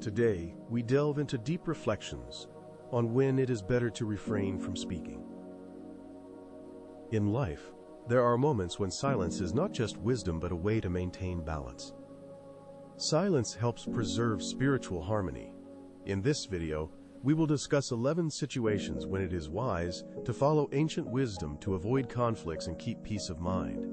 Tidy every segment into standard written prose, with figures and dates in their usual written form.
Today, we delve into deep reflections on when it is better to refrain from speaking. In life, there are moments when silence is not just wisdom but a way to maintain balance. Silence helps preserve spiritual harmony. In this video, we will discuss 11 situations when it is wise to follow ancient wisdom to avoid conflicts and keep peace of mind.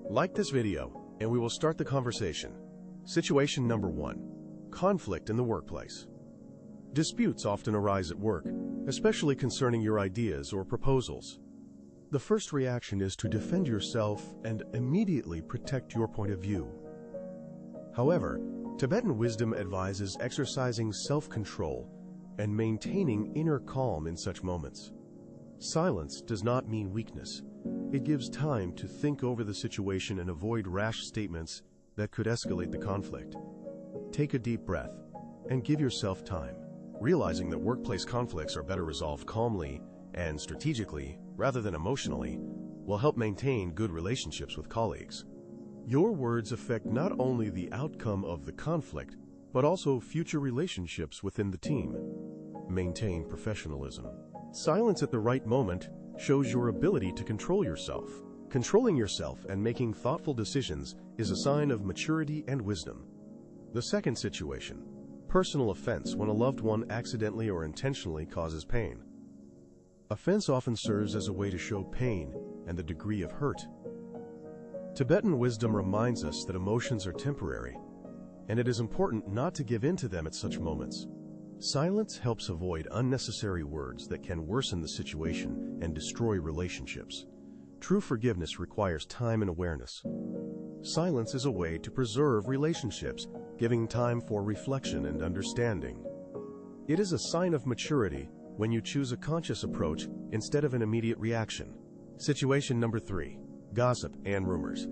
Like this video, and we will start the conversation. Situation number 1. Conflict in the workplace. Disputes often arise at work, especially concerning your ideas or proposals. The first reaction is to defend yourself and immediately protect your point of view. However, Tibetan wisdom advises exercising self-control and maintaining inner calm in such moments. Silence does not mean weakness. It gives time to think over the situation and avoid rash statements that could escalate the conflict. Take a deep breath and give yourself time. Realizing that workplace conflicts are better resolved calmly and strategically rather than emotionally will help maintain good relationships with colleagues. Your words affect not only the outcome of the conflict, but also future relationships within the team. Maintain professionalism. Silence at the right moment shows your ability to control yourself. Controlling yourself and making thoughtful decisions is a sign of maturity and wisdom. The second situation. Personal offense when a loved one accidentally or intentionally causes pain. Offense often serves as a way to show pain and the degree of hurt. Tibetan wisdom reminds us that emotions are temporary, and it is important not to give in to them at such moments. Silence helps avoid unnecessary words that can worsen the situation and destroy relationships. True forgiveness requires time and awareness. Silence is a way to preserve relationships, giving time for reflection and understanding. It is a sign of maturity when you choose a conscious approach instead of an immediate reaction. Situation number 3. Gossip and rumors.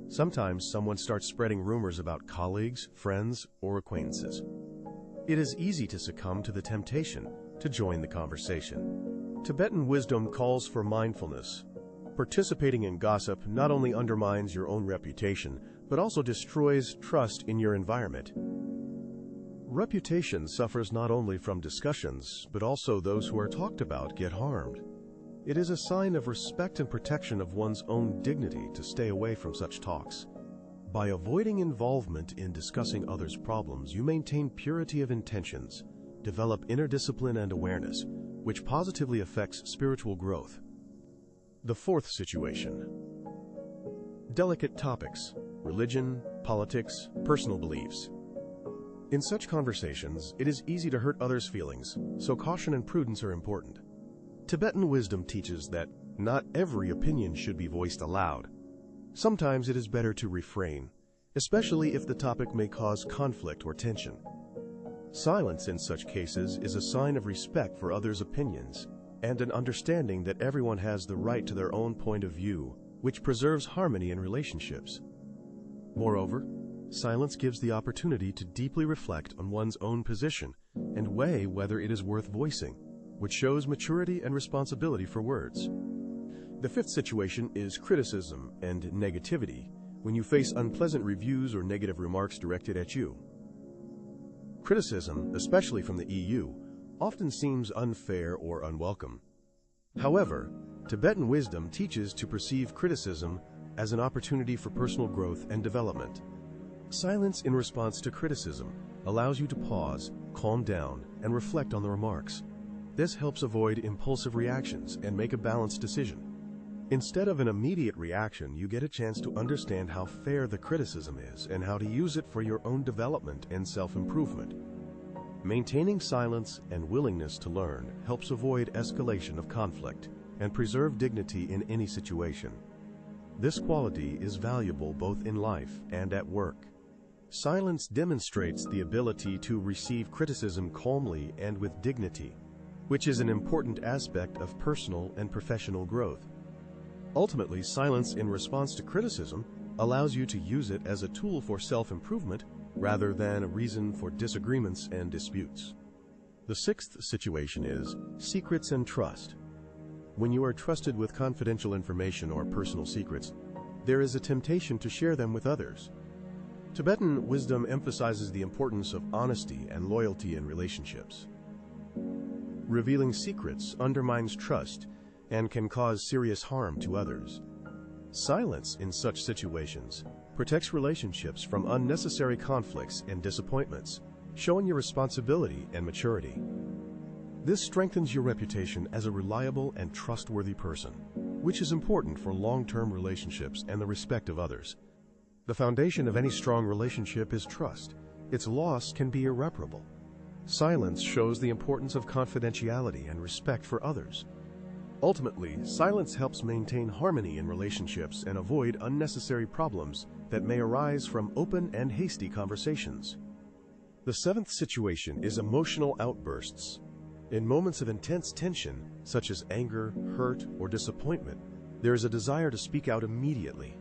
Sometimes someone starts spreading rumors about colleagues, friends, or acquaintances. It is easy to succumb to the temptation to join the conversation. Tibetan wisdom calls for mindfulness. Participating in gossip not only undermines your own reputation, but also destroys trust in your environment. Reputation suffers not only from discussions, but also those who are talked about get harmed. It is a sign of respect and protection of one's own dignity to stay away from such talks. By avoiding involvement in discussing others' problems, you maintain purity of intentions, develop inner discipline and awareness, which positively affects spiritual growth. The fourth situation. Delicate topics. Religion, politics, personal beliefs. In such conversations, it is easy to hurt others' feelings, so caution and prudence are important. Tibetan wisdom teaches that not every opinion should be voiced aloud. Sometimes it is better to refrain, especially if the topic may cause conflict or tension. Silence in such cases is a sign of respect for others' opinions and an understanding that everyone has the right to their own point of view, which preserves harmony in relationships. Moreover, silence gives the opportunity to deeply reflect on one's own position and weigh whether it is worth voicing, which shows maturity and responsibility for words. The fifth situation is criticism and negativity, when you face unpleasant reviews or negative remarks directed at you. Criticism, especially from the EU, often seems unfair or unwelcome. However, Tibetan wisdom teaches to perceive criticism as an opportunity for personal growth and development. Silence in response to criticism allows you to pause, calm down, and reflect on the remarks. This helps avoid impulsive reactions and make a balanced decision. Instead of an immediate reaction, you get a chance to understand how fair the criticism is and how to use it for your own development and self-improvement. Maintaining silence and willingness to learn helps avoid escalation of conflict and preserve dignity in any situation. This quality is valuable both in life and at work. Silence demonstrates the ability to receive criticism calmly and with dignity, which is an important aspect of personal and professional growth. Ultimately, silence in response to criticism allows you to use it as a tool for self-improvement rather than a reason for disagreements and disputes. The sixth situation is secrets and trust. When you are trusted with confidential information or personal secrets, there is a temptation to share them with others. Tibetan wisdom emphasizes the importance of honesty and loyalty in relationships. Revealing secrets undermines trust and can cause serious harm to others. Silence in such situations protects relationships from unnecessary conflicts and disappointments, showing your responsibility and maturity. This strengthens your reputation as a reliable and trustworthy person, which is important for long-term relationships and the respect of others. The foundation of any strong relationship is trust. Its loss can be irreparable. Silence shows the importance of confidentiality and respect for others. Ultimately, silence helps maintain harmony in relationships and avoid unnecessary problems that may arise from open and hasty conversations. The seventh situation is emotional outbursts. In moments of intense tension, such as anger, hurt, or disappointment, there is a desire to speak out immediately.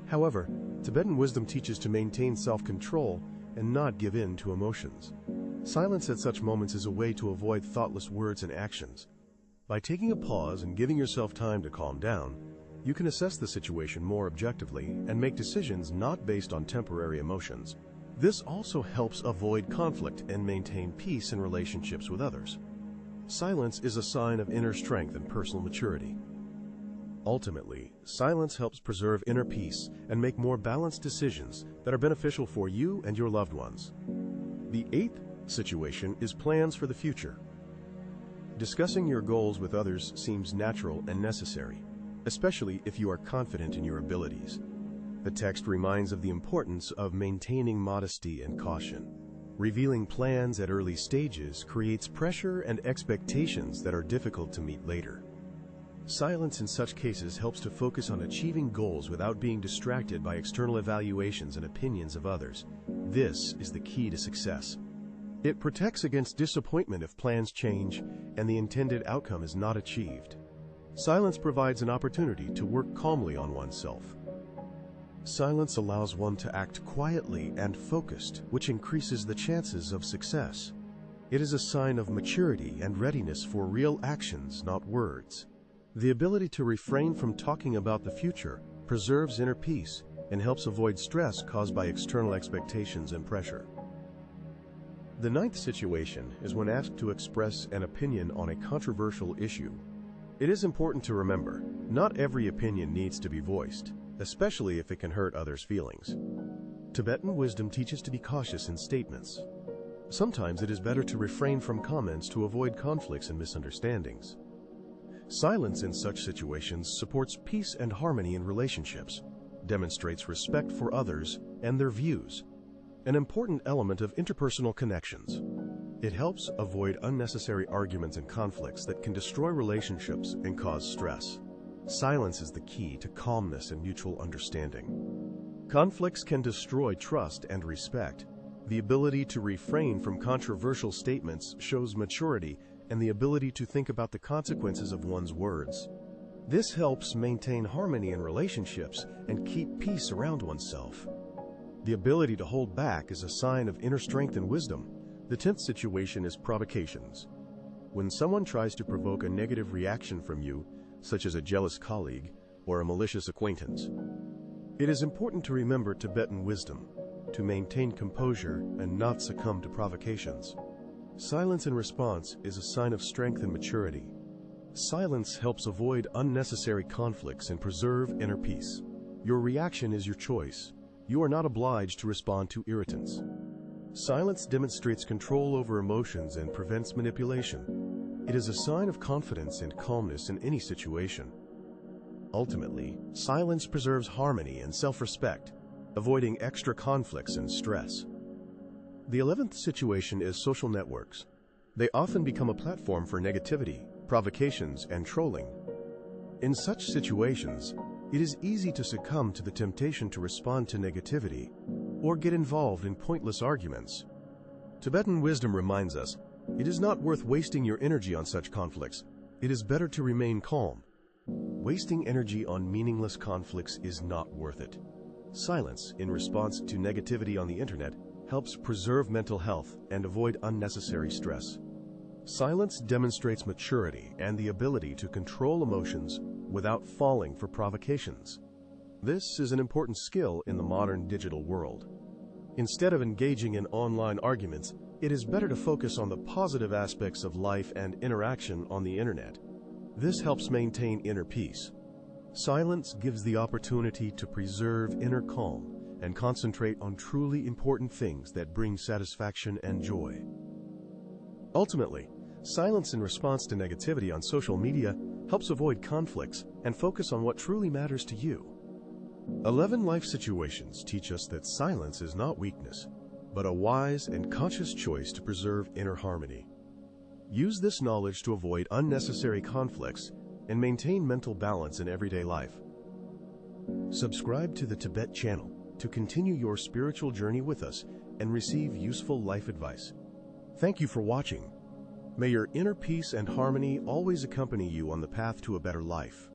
However, Tibetan wisdom teaches to maintain self-control and not give in to emotions. Silence at such moments is a way to avoid thoughtless words and actions. By taking a pause and giving yourself time to calm down, you can assess the situation more objectively and make decisions not based on temporary emotions. This also helps avoid conflict and maintain peace in relationships with others. Silence is a sign of inner strength and personal maturity. Ultimately, silence helps preserve inner peace and make more balanced decisions that are beneficial for you and your loved ones. The eighth situation is plans for the future. Discussing your goals with others seems natural and necessary, especially if you are confident in your abilities. The text reminds of the importance of maintaining modesty and caution. Revealing plans at early stages creates pressure and expectations that are difficult to meet later. Silence in such cases helps to focus on achieving goals without being distracted by external evaluations and opinions of others. This is the key to success. It protects against disappointment if plans change and the intended outcome is not achieved. Silence provides an opportunity to work calmly on oneself. Silence allows one to act quietly and focused, which increases the chances of success. It is a sign of maturity and readiness for real actions, not words. The ability to refrain from talking about the future preserves inner peace and helps avoid stress caused by external expectations and pressure. The ninth situation is when asked to express an opinion on a controversial issue. It is important to remember, not every opinion needs to be voiced, especially if it can hurt others' feelings. Tibetan wisdom teaches to be cautious in statements. Sometimes it is better to refrain from comments to avoid conflicts and misunderstandings. Silence in such situations supports peace and harmony in relationships, demonstrates respect for others and their views, an important element of interpersonal connections. It helps avoid unnecessary arguments and conflicts that can destroy relationships and cause stress. Silence is the key to calmness and mutual understanding. Conflicts can destroy trust and respect. The ability to refrain from controversial statements shows maturity and the ability to think about the consequences of one's words. This helps maintain harmony in relationships and keep peace around oneself. The ability to hold back is a sign of inner strength and wisdom. The 10th situation is provocations. When someone tries to provoke a negative reaction from you, such as a jealous colleague or a malicious acquaintance, it is important to remember Tibetan wisdom, to maintain composure and not succumb to provocations. Silence in response is a sign of strength and maturity. Silence helps avoid unnecessary conflicts and preserve inner peace. Your reaction is your choice. You are not obliged to respond to irritants. Silence demonstrates control over emotions and prevents manipulation. It is a sign of confidence and calmness in any situation. Ultimately, silence preserves harmony and self-respect, avoiding extra conflicts and stress. The 11th situation is social networks. They often become a platform for negativity, provocations, and trolling. In such situations, it is easy to succumb to the temptation to respond to negativity or get involved in pointless arguments. Tibetan wisdom reminds us, it is not worth wasting your energy on such conflicts. It is better to remain calm. Wasting energy on meaningless conflicts is not worth it. Silence in response to negativity on the internet helps preserve mental health and avoid unnecessary stress. Silence demonstrates maturity and the ability to control emotions without falling for provocations. This is an important skill in the modern digital world. Instead of engaging in online arguments, it is better to focus on the positive aspects of life and interaction on the internet. This helps maintain inner peace. Silence gives the opportunity to preserve inner calm and concentrate on truly important things that bring satisfaction and joy. Ultimately, silence in response to negativity on social media helps avoid conflicts and focus on what truly matters to you. 11 life situations teach us that silence is not weakness, but a wise and conscious choice to preserve inner harmony. Use this knowledge to avoid unnecessary conflicts and maintain mental balance in everyday life. Subscribe to the Tibet channel to continue your spiritual journey with us and receive useful life advice. Thank you for watching. May your inner peace and harmony always accompany you on the path to a better life.